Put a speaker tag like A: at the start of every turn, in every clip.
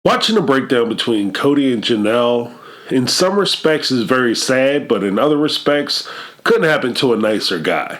A: Watching the breakdown between Cody and Janelle, in some respects, is very sad, but in other respects, couldn't happen to a nicer guy.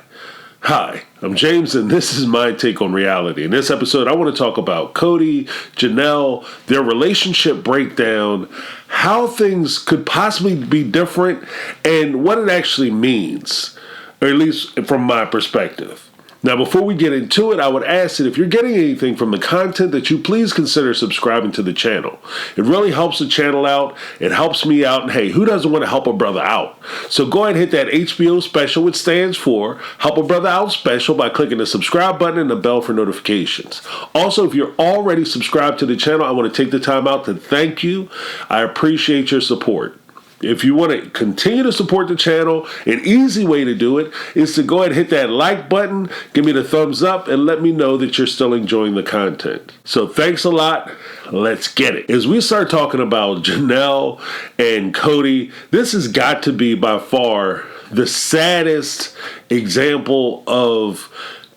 A: Hi, I'm James, and this is my take on reality. In this episode, I want to talk about Cody, Janelle, their relationship breakdown, how things could possibly be different, and what it actually means, or at least from my perspective. Now, before we get into it, I would ask that if you're getting anything from the content, that you please consider subscribing to the channel. It really helps the channel out. It helps me out. And hey, who doesn't want to help a brother out? So go ahead and hit that HBO special, which stands for Help a Brother Out Special, by clicking the subscribe button and the bell for notifications. Also, if you're already subscribed to the channel, I want to take the time out to thank you. I appreciate your support. If you want to continue to support the channel, an easy way to do it is to go ahead and hit that like button, give me the thumbs up, and let me know that you're still enjoying the content. So thanks a lot. Let's get it. As we start talking about Janelle and Cody, this has got to be by far the saddest example of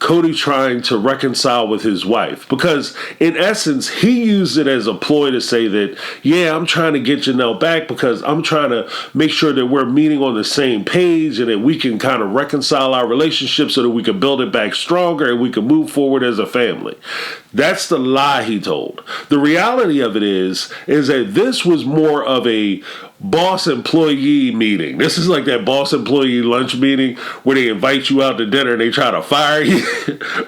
A: Cody trying to reconcile with his wife, because in essence, he used it as a ploy to say that, yeah, I'm trying to get Janelle back because I'm trying to make sure that we're meeting on the same page and that we can kind of reconcile our relationship so that we can build it back stronger and we can move forward as a family. That's the lie he told. The reality of it is that this was more of a boss employee meeting. This is like that boss employee lunch meeting where they invite you out to dinner and they try to fire you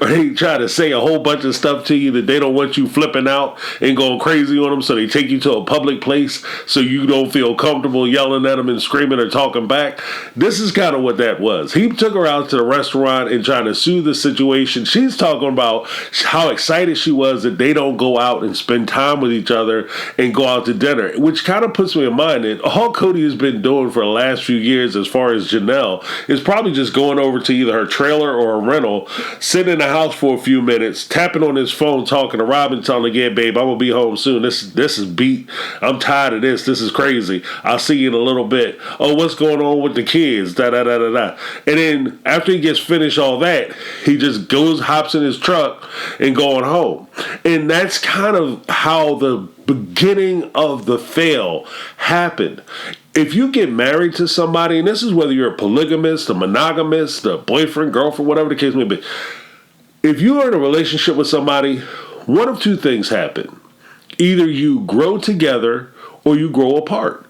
A: or they try to say a whole bunch of stuff to you that they don't want you flipping out and going crazy on them, so they take you to a public place so you don't feel comfortable yelling at them and screaming or talking back. This is kind of what that was. He took her out to the restaurant and trying to soothe the situation. She's talking about how excited she was that they don't go out and spend time with each other and go out to dinner, which kind of puts me in mind that all Cody has been doing for the last few years as far as Janelle is probably just going over to either her trailer or a rental, sitting in the house for a few minutes, tapping on his phone, talking to Robin, telling her, yeah, babe, I'm going to be home soon. This is beat. I'm tired of this. This is crazy. I'll see you in a little bit. Oh, what's going on with the kids? Da-da-da-da-da. And then after he gets finished all that, he just hops in his truck and going home. And that's kind of how the beginning of the fail happened. If you get married to somebody, and this is whether you're a polygamist, a monogamist, a boyfriend, girlfriend, whatever the case may be, if you are in a relationship with somebody, one of two things happen. Either you grow together or you grow apart.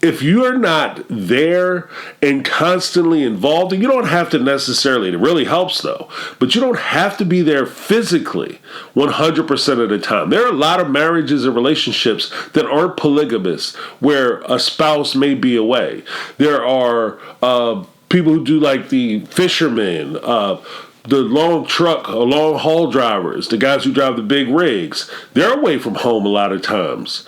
A: If you are not there and constantly involved, and you don't have to necessarily, it really helps though, but you don't have to be there physically 100% of the time. There are a lot of marriages and relationships that aren't polygamous where a spouse may be away. There are people who do like the fishermen, the long haul drivers, the guys who drive the big rigs, they're away from home a lot of times.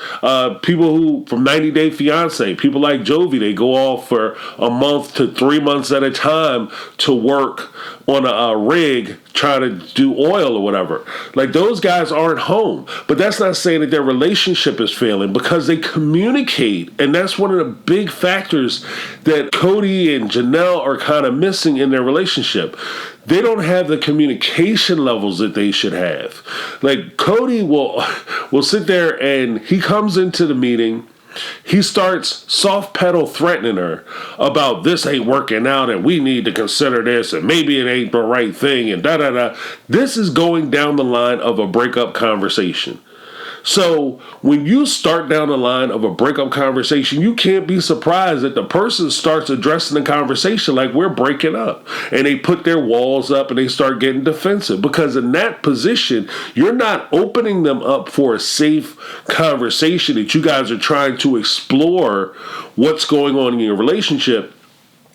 A: People who, from 90 Day Fiance, people like Jovi, they go off for a month to 3 months at a time to work on a rig trying to do oil or whatever. Like, those guys aren't home. But that's not saying that their relationship is failing, because they communicate. And that's one of the big factors that Cody and Janelle are kind of missing in their relationship. They don't have the communication levels that they should have. Like, Cody will sit there and he comes into the meeting. He starts soft pedal threatening her about this ain't working out and we need to consider this and maybe it ain't the right thing and da-da-da. This is going down the line of a breakup conversation. So when you start down the line of a breakup conversation, you can't be surprised that the person starts addressing the conversation like we're breaking up. And they put their walls up and they start getting defensive, because in that position, you're not opening them up for a safe conversation that you guys are trying to explore what's going on in your relationship.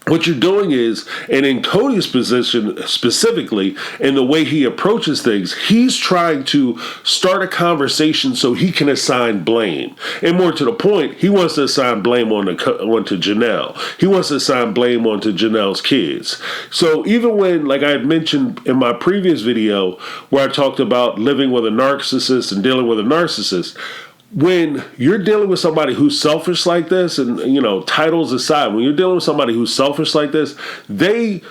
A: What you're doing is, and in Cody's position specifically, and the way he approaches things, he's trying to start a conversation so he can assign blame. And more to the point, he wants to assign blame onto Janelle. He wants to assign blame onto Janelle's kids. So even when, like I had mentioned in my previous video, where I talked about living with a narcissist and dealing with a narcissist, when you're dealing with somebody who's selfish like this, and, titles aside, when you're dealing with somebody who's selfish like this, they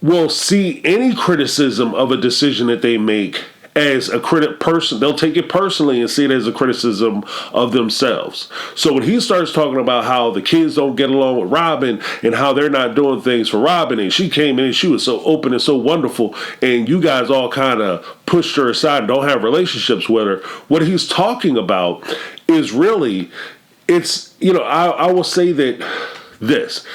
A: will see any criticism of a decision that they make as a critic person. They'll take it personally and see it as a criticism of themselves. So when he starts talking about how the kids don't get along with Robin and how they're not doing things for Robin, and she came in and she was so open and so wonderful, and you guys all kind of pushed her aside and don't have relationships with her, what he's talking about is really, it's, I will say that this,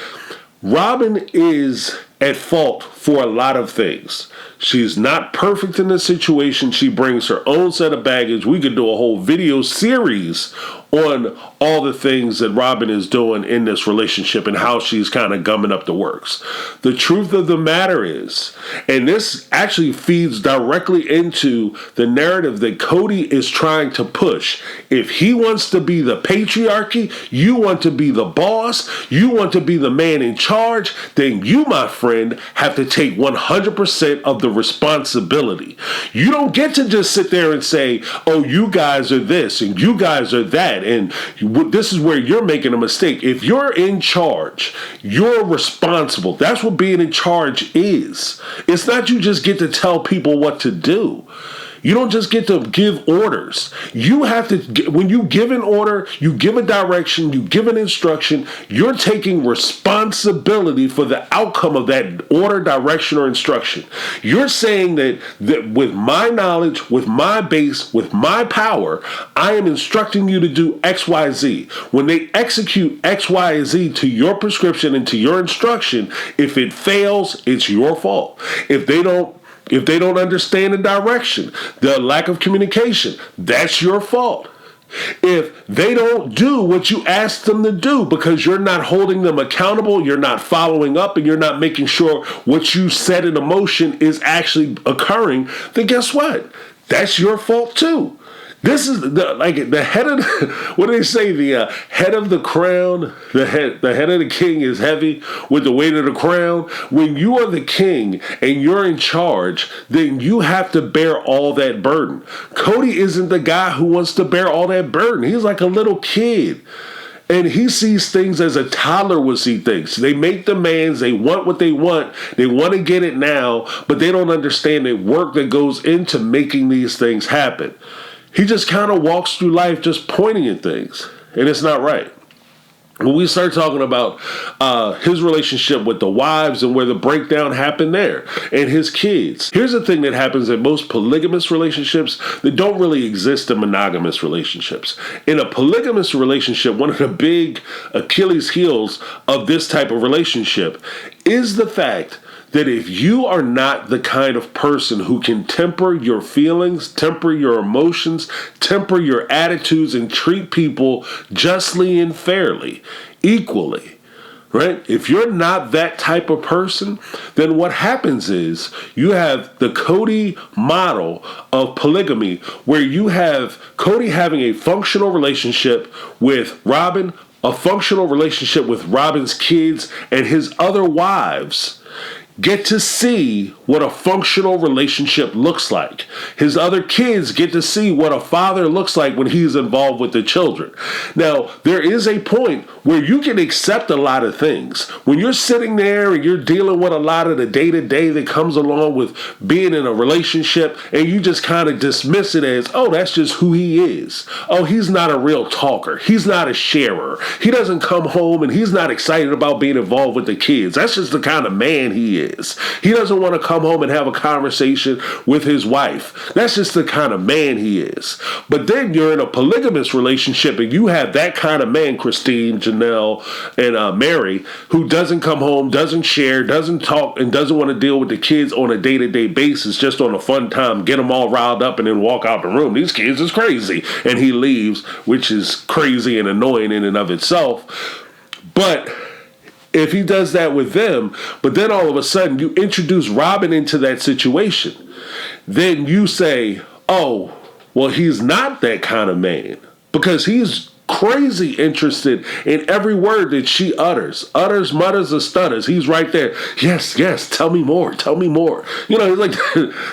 A: Robin is at fault for a lot of things. She's not perfect in this situation. She brings her own set of baggage. We could do a whole video series on all the things that Robin is doing in this relationship and how she's kind of gumming up the works. The truth of the matter is, and this actually feeds directly into the narrative that Cody is trying to push. If he wants to be the patriarchy, you want to be the boss, you want to be the man in charge, then you, my friend, have to take 100% of the responsibility. You don't get to just sit there and say, oh, you guys are this and you guys are that, and this is where you're making a mistake. If you're in charge, you're responsible. That's what being in charge is. It's not you just get to tell people what to do. You don't just get to give orders. You have to, when you give an order, you give a direction, you give an instruction, you're taking responsibility for the outcome of that order, direction, or instruction. You're saying that with my knowledge, with my base, with my power, I am instructing you to do X, Y, Z. When they execute X, Y, Z to your prescription and to your instruction, if it fails, it's your fault. If they don't understand the direction, the lack of communication, that's your fault. If they don't do what you ask them to do because you're not holding them accountable, you're not following up, and you're not making sure what you set in motion is actually occurring, then guess what? That's your fault too. This is the head of what do they say? The head of the crown, the head of the king is heavy with the weight of the crown. When you are the king and you're in charge, then you have to bear all that burden. Cody isn't the guy who wants to bear all that burden. He's like a little kid. And he sees things as a toddler would see things. They make demands. They want what they want. They want to get it now, but they don't understand the work that goes into making these things happen. He just kind of walks through life just pointing at things, and it's not right. When we start talking about his relationship with the wives and where the breakdown happened there, and his kids, here's the thing that happens in most polygamous relationships that don't really exist in monogamous relationships. In a polygamous relationship, one of the big Achilles heels of this type of relationship is the fact that if you are not the kind of person who can temper your feelings, temper your emotions, temper your attitudes, and treat people justly and fairly, equally, right? If you're not that type of person, then what happens is you have the Cody model of polygamy, where you have Cody having a functional relationship with Robin, a functional relationship with Robin's kids, and his other wives get to see what a functional relationship looks like. His other kids get to see what a father looks like when he's involved with the children. Now, there is a point where you can accept a lot of things. When you're sitting there and you're dealing with a lot of the day-to-day that comes along with being in a relationship, and you just kind of dismiss it as, oh, that's just who he is. Oh, he's not a real talker. He's not a sharer. He doesn't come home and he's not excited about being involved with the kids. That's just the kind of man he is. He doesn't want to come home and have a conversation with his wife. That's just the kind of man he is. But then you're in a polygamous relationship and you have that kind of man, Christine, Janelle, and Mary, who doesn't come home, doesn't share, doesn't talk, and doesn't want to deal with the kids on a day-to-day basis, just on a fun time, get them all riled up and then walk out the room. These kids is crazy. And he leaves, which is crazy and annoying in and of itself. But if he does that with them, but then all of a sudden you introduce Robin into that situation, then you say, oh, well, he's not that kind of man because he's crazy interested in every word that she utters, mutters, or stutters. He's right there. Yes, tell me more. You know, he's like,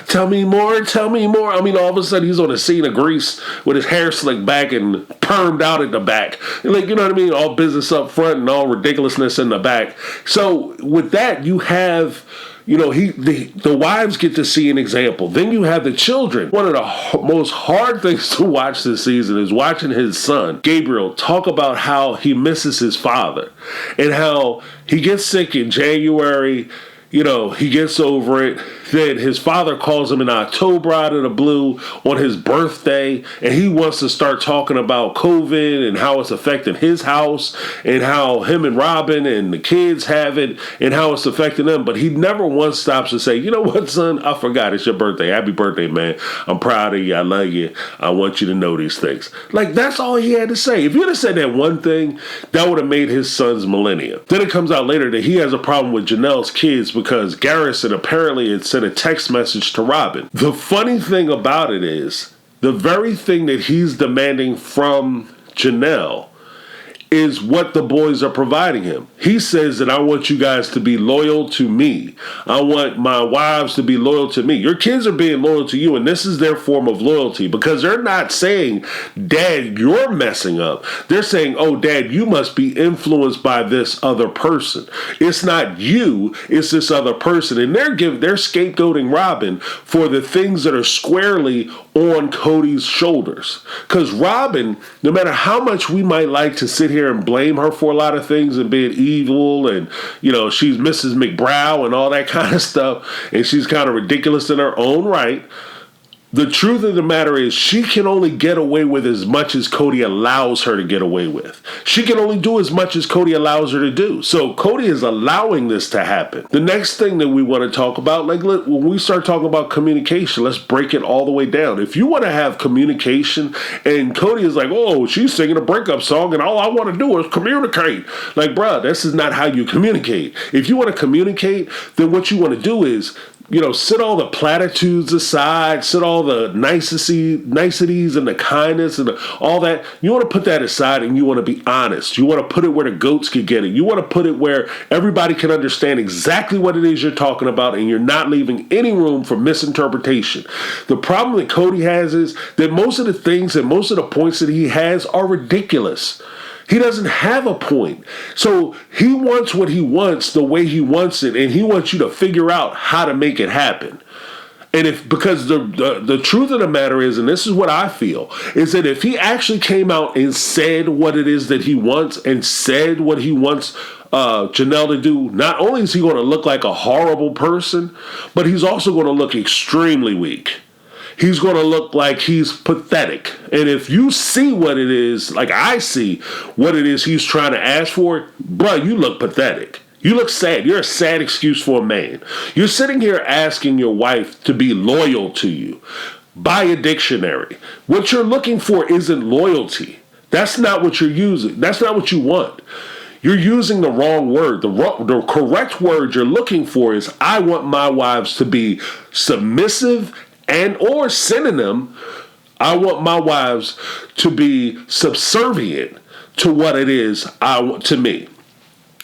A: tell me more. I mean, all of a sudden he's on a scene of Grease with his hair slicked back and permed out at the back. Like, you know what I mean? All business up front and all ridiculousness in the back. So with that, you have the wives get to see an example. Then you have the children. One of the most hard things to watch this season is watching his son, Gabriel, talk about how he misses his father and how he gets sick in January. He gets over it. Then his father calls him in October out of the blue on his birthday, and he wants to start talking about COVID and how it's affecting his house and how him and Robin and the kids have it and how it's affecting them. But he never once stops to say, you know what, son, I forgot it's your birthday. Happy birthday, man. I'm proud of you. I love you. I want you to know these things. Like, that's all he had to say. If he would have said that one thing, that would have made his son's millennium. Then it comes out later that he has a problem with Janelle's kids because Garrison apparently had sent a text message to Robin. The funny thing about it is, the very thing that he's demanding from Janelle is what the boys are providing him. He says that I want you guys to be loyal to me. I want my wives to be loyal to me. Your kids are being loyal to you, and this is their form of loyalty because they're not saying, Dad, you're messing up. They're saying, oh, Dad, you must be influenced by this other person. It's not you, it's this other person. And they're scapegoating Robin for the things that are squarely on Cody's shoulders. Because Robin, no matter how much we might like to sit here and blame her for a lot of things and being evil and, she's Mrs. McBrow and all that kind of stuff, and she's kind of ridiculous in her own right, the truth of the matter is she can only get away with as much as Cody allows her to get away with. She can only do as much as Cody allows her to do. So Cody is allowing this to happen. The next thing that we want to talk about, when we start talking about communication, let's break it all the way down. If you want to have communication and Cody is like, oh, she's singing a breakup song and all I want to do is communicate. Like, bruh, this is not how you communicate. If you want to communicate, then what you want to do is, sit all the platitudes aside, sit all the niceties and the kindness and all that. You want to put that aside and you want to be honest. You want to put it where the goats can get it. You want to put it where everybody can understand exactly what it is you're talking about and you're not leaving any room for misinterpretation. The problem that Cody has is that most of the things and most of the points that he has are ridiculous. He doesn't have a point. So he wants what he wants the way he wants it, and he wants you to figure out how to make it happen. And because the truth of the matter is, and this is what I feel, is that if he actually came out and said what it is that he wants and said what he wants Janelle to do, not only is he going to look like a horrible person, but he's also going to look extremely weak. He's going to look like he's pathetic. And if you see what it is, like I see what it is he's trying to ask for, bro, you look pathetic. You look sad. You're a sad excuse for a man. You're sitting here asking your wife to be loyal to you. Buy a dictionary. What you're looking for isn't loyalty. That's not what you're using. That's not what you want. You're using the wrong word. The correct word you're looking for is, I want my wives to be submissive and or synonym, I want my wives to be subservient to what it is I want to me.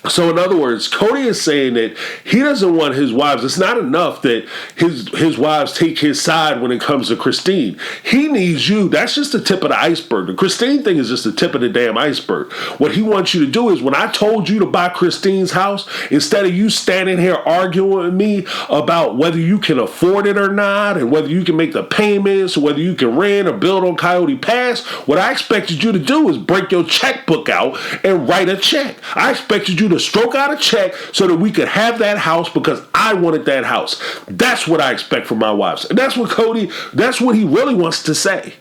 A: So in other words, Cody is saying that he doesn't want his wives. It's not enough that his wives take his side when it comes to Christine. He needs you. That's just the tip of the iceberg. The Christine thing is just the tip of the damn iceberg. What he wants you to do is, when I told you to buy Christine's house, instead of you standing here arguing with me about whether you can afford it or not, and whether you can make the payments, or whether you can rent or build on Coyote Pass, what I expected you to do is break your checkbook out and write a check. I expected you to stroke out a check so that we could have that house because I wanted that house. That's what I expect from my wives. And that's what he really wants to say.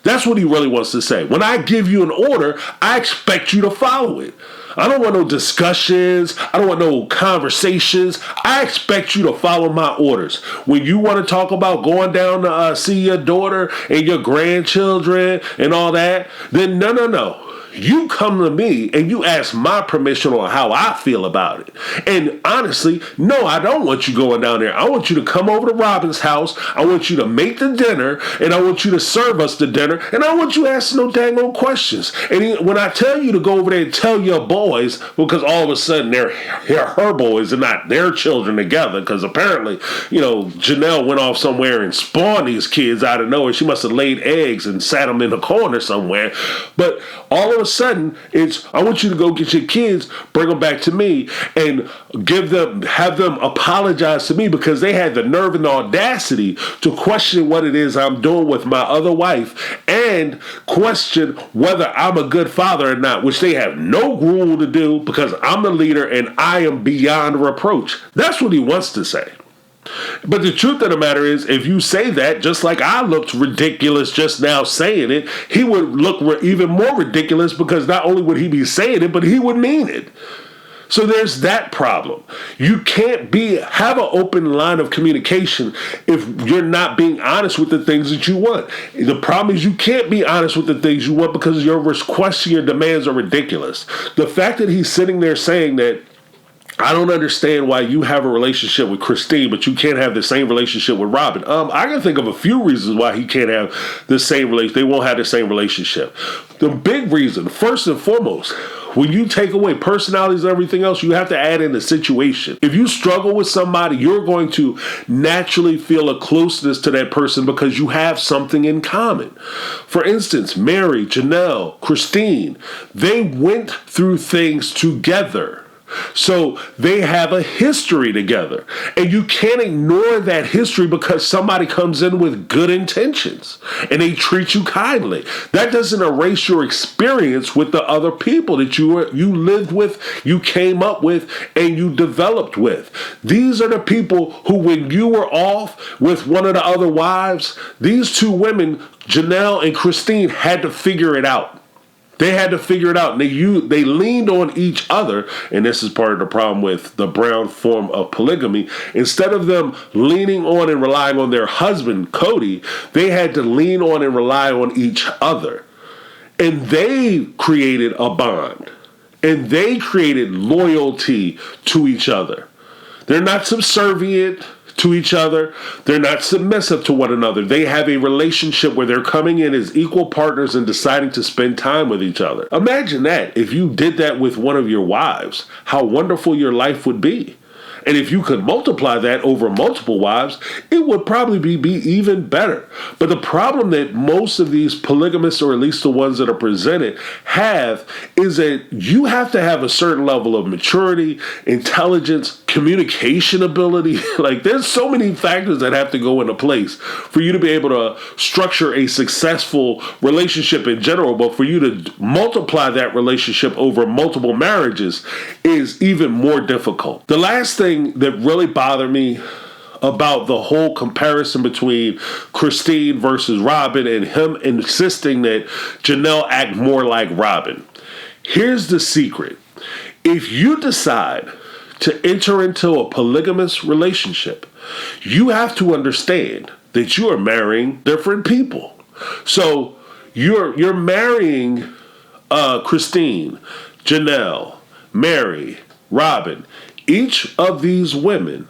A: That's what he really wants to say. When I give you an order, I expect you to follow it. I don't want no discussions. I don't want no conversations. I expect you to follow my orders. When you want to talk about going down to see your daughter and your grandchildren and all that, then no. You come to me and you ask my permission on how I feel about it. And honestly, no, I don't want you going down there. I want you to come over to Robin's house. I want you to make the dinner, and I want you to serve us the dinner, and I want you to ask no dang old questions. And when I tell you to go over there and tell your boys, because all of a sudden they're her boys and not their children together, because apparently, Janelle went off somewhere and spawned these kids out of nowhere. She must have laid eggs and sat them in a corner somewhere. But All of a sudden, it's, I want you to go get your kids, bring them back to me, and have them apologize to me because they had the nerve and the audacity to question what it is I'm doing with my other wife and question whether I'm a good father or not, which they have no rule to do because I'm the leader and I am beyond reproach. That's what he wants to say. But the truth of the matter is, if you say that, just like I looked ridiculous just now saying it, he would look even more ridiculous because not only would he be saying it, but he would mean it. So there's that problem. You can't have an open line of communication if you're not being honest with the things that you want. The problem is you can't be honest with the things you want because your requests and your demands are ridiculous. The fact that he's sitting there saying that, I don't understand why you have a relationship with Christine, but you can't have the same relationship with Robin. I can think of a few reasons why he can't have the same relationship. They won't have the same relationship. The big reason, first and foremost, when you take away personalities and everything else, you have to add in the situation. If you struggle with somebody, you're going to naturally feel a closeness to that person because you have something in common. For instance, Mary, Janelle, Christine, they went through things together. So they have a history together. And you can't ignore that history because somebody comes in with good intentions and they treat you kindly. That doesn't erase your experience with the other people that you lived with, you came up with, and you developed with. These are the people who, when you were off with one of the other wives, these two women, Janelle and Christine, had to figure it out. They had to figure it out. And they leaned on each other. And this is part of the problem with the brown form of polygamy. Instead of them leaning on and relying on their husband, Cody, they had to lean on and rely on each other. And they created a bond. And they created loyalty to each other. They're not subservient to each other. They're not submissive to one another. They have a relationship where they're coming in as equal partners and deciding to spend time with each other. Imagine that if you did that with one of your wives, how wonderful your life would be. And if you could multiply that over multiple wives, it would probably be even better. But the problem that most of these polygamists, or at least the ones that are presented, have is that you have to have a certain level of maturity, intelligence, communication ability. Like, there's so many factors that have to go into place for you to be able to structure a successful relationship in general. But for you to multiply that relationship over multiple marriages is even more difficult. The last thing that really bothered me about the whole comparison between Christine versus Robin and him insisting that Janelle act more like Robin. Here's the secret. If you decide to enter into a polygamous relationship, you have to understand that you are marrying different people. So you're marrying Christine, Janelle, Mary, Robin. Each of these women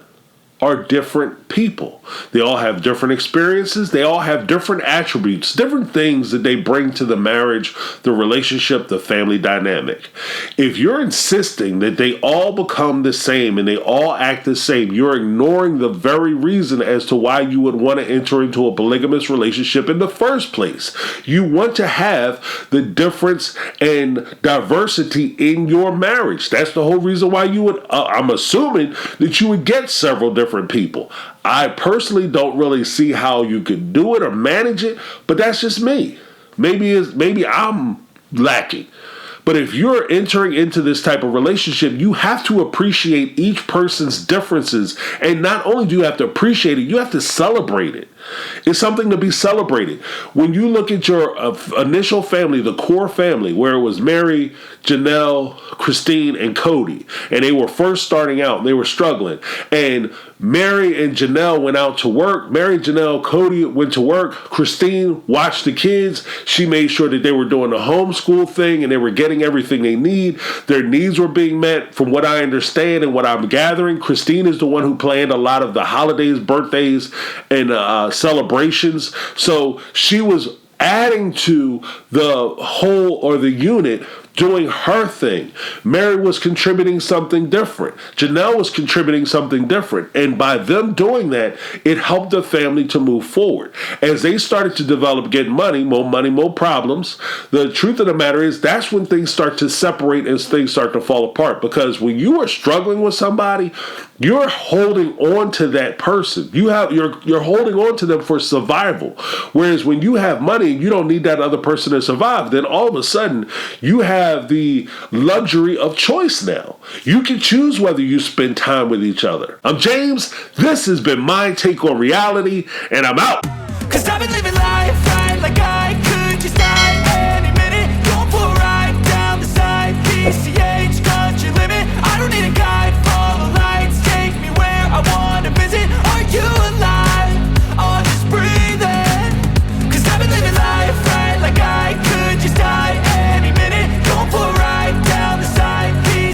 A: are different people. They all have different experiences. They all have different attributes, different things that they bring to the marriage, the relationship, the family dynamic. If you're insisting that they all become the same and they all act the same, you're ignoring the very reason as to why you would want to enter into a polygamous relationship in the first place. You want to have the difference and diversity in your marriage. That's the whole reason why you would, I'm assuming that you would get several different people. I personally don't really see how you could do it or manage it, but that's just me. Maybe I'm lacking. But if you're entering into this type of relationship, you have to appreciate each person's differences. And not only do you have to appreciate it, you have to celebrate it. It's something to be celebrated. When you look at your initial family, the core family, where it was Mary, Janelle, Christine, and Cody, and they were first starting out, and they were struggling, and Mary and Janelle went out to work. Mary, Janelle, Cody went to work. Christine watched the kids. She made sure that they were doing the homeschool thing and they were getting everything they need. Their needs were being met. From what I understand and what I'm gathering, Christine is the one who planned a lot of the holidays, birthdays, and celebrations. So she was adding to the whole or the unit doing her thing. Mary was contributing something different. Janelle was contributing something different. And by them doing that, it helped the family to move forward. As they started to develop, get money, more problems. The truth of the matter is that's when things start to separate and things start to fall apart. Because when you are struggling with somebody, you're holding on to that person. You're holding on to them for survival. Whereas when you have money and you don't need that other person to survive, then all of a sudden you have the luxury of choice now. You can choose whether you spend time with each other. I'm James. This has been my take on reality, and I'm out. 'Cause I've been living